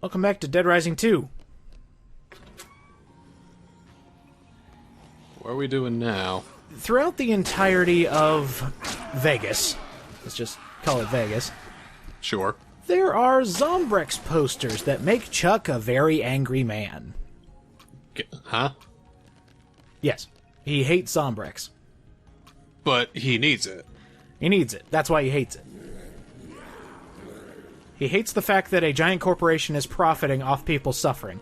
Welcome back to Dead Rising 2. What are we doing now? Throughout the entirety of Vegas, let's just call it Vegas, Sure. there are Zombrex posters that make Chuck a very angry man. Huh? Yes, he hates Zombrex. But he needs it. He needs it. That's why he hates it. He hates the fact that a giant corporation is profiting off people's suffering.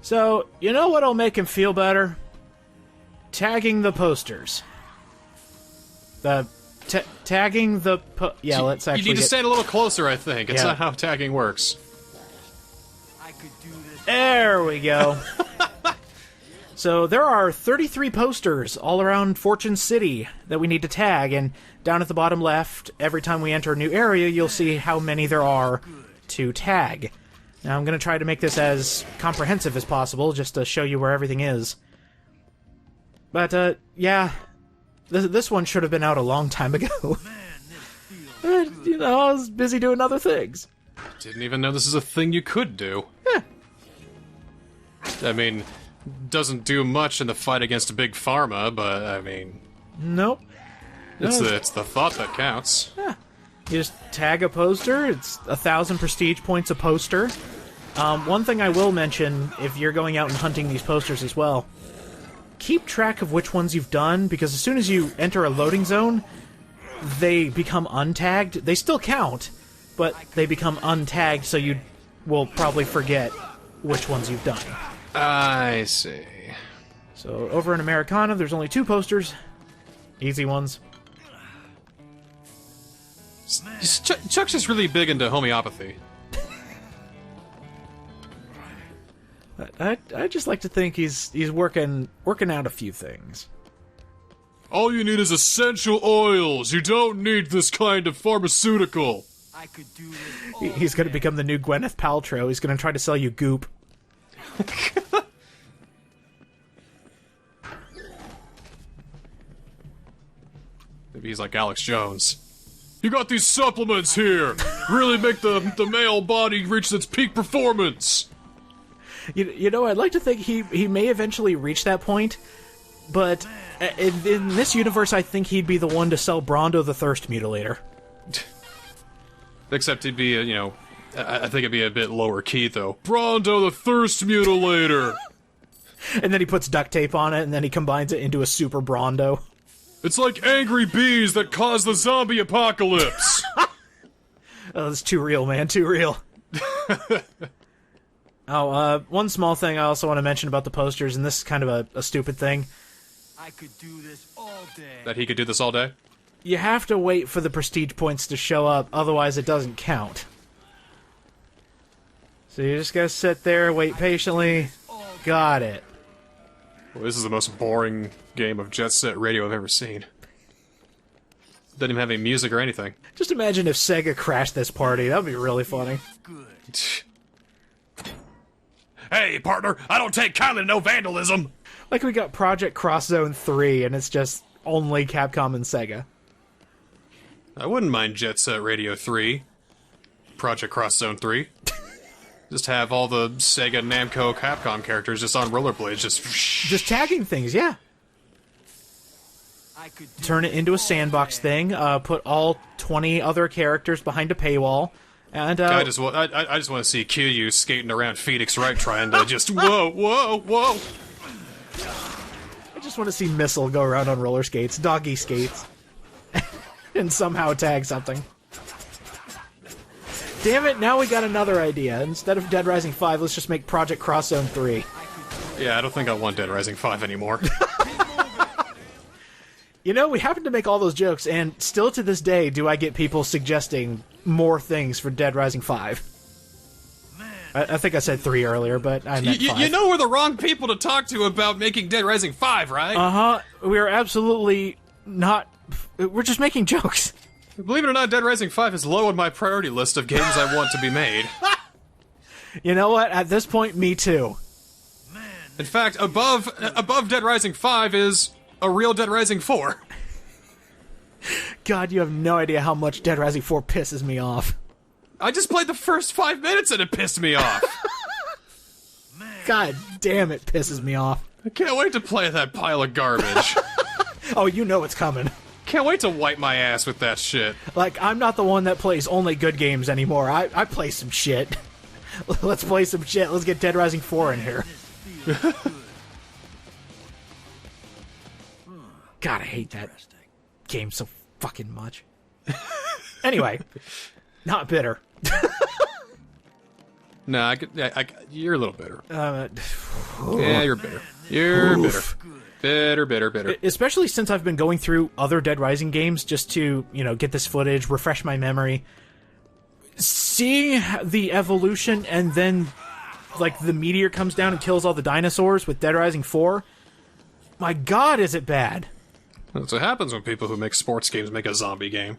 So, you know what'll make him feel better? Tagging the posters. Tagging the yeah, let's actually You need to stand a little closer, I think. It's not how tagging works. I could do this. There we go. So there are 33 posters all around Fortune City that we need to tag, and down at the bottom left, every time we enter a new area, you'll see how many there are to tag. Now I'm going to try to make this as comprehensive as possible, just to show you where everything is. But, yeah, this one should have been out a long time ago. But, you know, I was busy doing other things. Didn't even know this is a thing you could do. Yeah. I mean, doesn't do much in the fight against Big Pharma, but, I mean... Nope. It's the thought that counts. Yeah. You just tag a poster, it's 1,000 prestige points a poster. One thing I will mention, if you're going out and hunting these posters as well, keep track of which ones you've done, because as soon as you enter a loading zone, they become untagged. They still count, but they become untagged, so you will probably forget which ones you've done. I see. So, over in Americana, there's only 2 posters. Easy ones. Chuck's just really big into homeopathy. I just like to think he's working out a few things. All you need is essential oils. You don't need this kind of pharmaceutical. I could do this. He's going to become the new Gwyneth Paltrow. He's going to try to sell you goop. Maybe he's like Alex Jones. You got these supplements here. Really make the male body reach its peak performance. You know, I'd like to think he may eventually reach that point, but in this universe, I think he'd be the one to sell Brondo the Thirst Mutilator. Except he'd be, I think it'd be a bit lower key, though. Brondo the Thirst Mutilator! And then he puts duct tape on it, and then he combines it into a super Brondo. It's like angry bees that cause the zombie apocalypse! Oh, that's too real, man, too real. One small thing I also want to mention about the posters, and this is kind of a stupid thing. I could do this all day. That he could do this all day? You have to wait for the prestige points to show up, otherwise it doesn't count. So you just gotta sit there, wait patiently. Got it. Well, this is the most boring game of Jet Set Radio I've ever seen. Doesn't even have any music or anything. Just imagine if Sega crashed this party. That would be really funny. Good. Hey, partner, I don't take kindly to no vandalism! Like we got Project Cross Zone 3, and it's just only Capcom and Sega. I wouldn't mind Jet Set Radio 3. Project Cross Zone 3. Just have all the Sega, Namco, Capcom characters just on rollerblades, Just tagging things, yeah. I could do Turn it into a sandbox thing, put all 20 other characters behind a paywall, and, I just want to see Kiryu skating around Phoenix Wright trying to just, whoa, whoa, whoa! I just want to see Missile go around on roller skates, doggy skates, and somehow tag something. Damn it, now we got another idea. Instead of Dead Rising 5, let's just make Project Cross Zone 3. Yeah, I don't think I want Dead Rising 5 anymore. You know, we happened to make all those jokes, and still to this day do I get people suggesting more things for Dead Rising 5. I think I said 3 earlier, but I meant 5. You know we're the wrong people to talk to about making Dead Rising 5, right? Uh-huh. We are absolutely not... We're just making jokes. Believe it or not, Dead Rising 5 is low on my priority list of games I want to be made. You know what? At this point, me too. In fact, above Dead Rising 5 is a real Dead Rising 4. God, you have no idea how much Dead Rising 4 pisses me off. I just played the first 5 minutes and it pissed me off. God damn, it pisses me off. I can't wait to play that pile of garbage. Oh, you know it's coming. Can't wait to wipe my ass with that shit. Like, I'm not the one that plays only good games anymore. I play some shit. Let's play some shit. Let's get Dead Rising 4 in here. God, I hate that game so fucking much. Anyway, not bitter. No, you're a little bitter. Yeah, You're bitter. You're bitter. Bitter. Especially since I've been going through other Dead Rising games just to, get this footage, refresh my memory. Seeing the evolution and then, like, the meteor comes down and kills all the dinosaurs with Dead Rising 4, my god, is it bad. That's what happens when people who make sports games make a zombie game.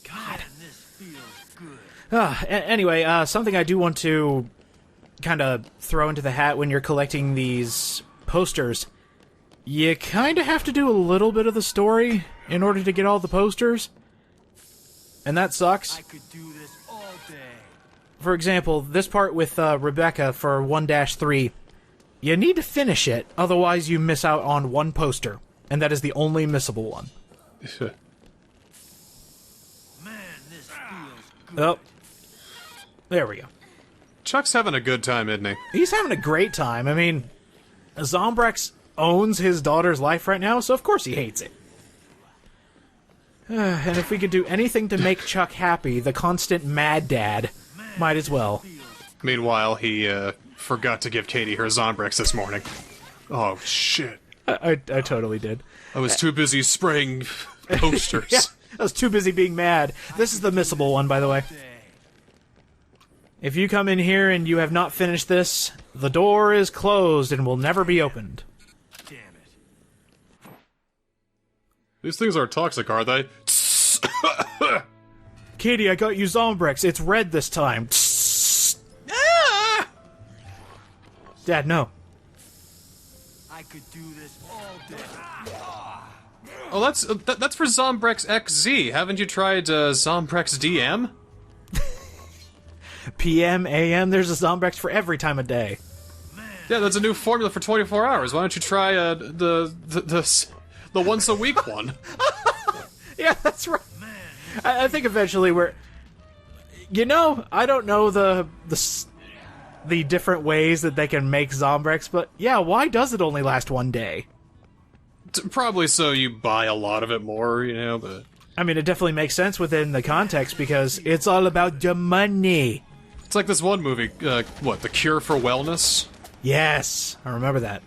God. Anyway, something I do want to kind of throw into the hat when you're collecting these posters. You kind of have to do a little bit of the story in order to get all the posters. And that sucks. I could do this all day. For example, this part with Rebecca for 1-3. You need to finish it, otherwise you miss out on one poster. And that is the only missable one. Man, this feels good. Oh. There we go. Chuck's having a good time, isn't he? He's having a great time. I mean, Zombrex owns his daughter's life right now, so of course he hates it. And if we could do anything to make Chuck happy, the constant mad dad might as well. Meanwhile, he forgot to give Katie her Zombrex this morning. Oh, shit. I totally did. I was too busy spraying posters. Yeah, I was too busy being mad. This is the missable one, by the way. If you come in here and you have not finished this, the door is closed and will never be opened. Damn it. These things aren't toxic, are they? Katie, I got you Zombrex. It's red this time. Ah! Dad, no. I could do this all day. Oh, that's for Zombrex XZ. Haven't you tried Zombrex DM? PM, AM, there's a Zombrex for every time of day. Yeah, that's a new formula for 24 hours. Why don't you try the once a week one? Yeah, that's right. I think eventually we're... I don't know the different ways that they can make Zombrex, but yeah, why does it only last one day? Probably so you buy a lot of it more, but... I mean, it definitely makes sense within the context, because it's all about the money. It's like this one movie, The Cure for Wellness? Yes, I remember that.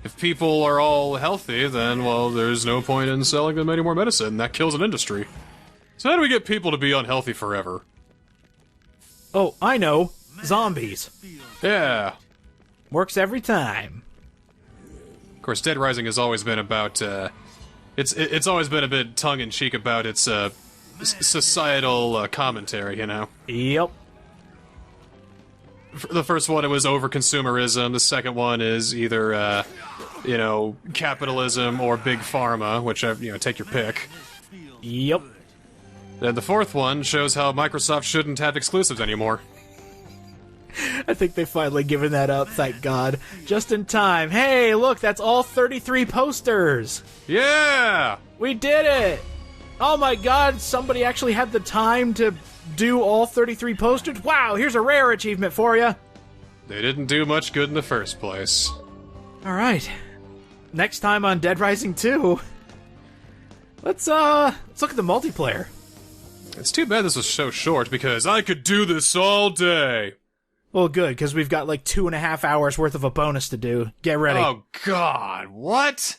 If people are all healthy, then, well, there's no point in selling them any more medicine. That kills an industry. So how do we get people to be unhealthy forever? Oh, I know. Zombies. Yeah. Works every time. Of course, Dead Rising has always been about, It's always been a bit tongue-in-cheek about its, societal, commentary, Yep. The first one, it was over-consumerism. The second one is either, capitalism or big pharma, which, take your pick. Yep. And the fourth one shows how Microsoft shouldn't have exclusives anymore. I think they've finally given that up, thank God. Just in time. Hey, look, that's all 33 posters! Yeah! We did it! Oh my god, somebody actually had the time to do all 33 posters? Wow, here's a rare achievement for you! They didn't do much good in the first place. Alright. Next time on Dead Rising 2, let's look at the multiplayer. It's too bad this was so short, because I could do this all day! Well, good, because we've got like 2.5 hours worth of a bonus to do. Get ready. Oh, God, what?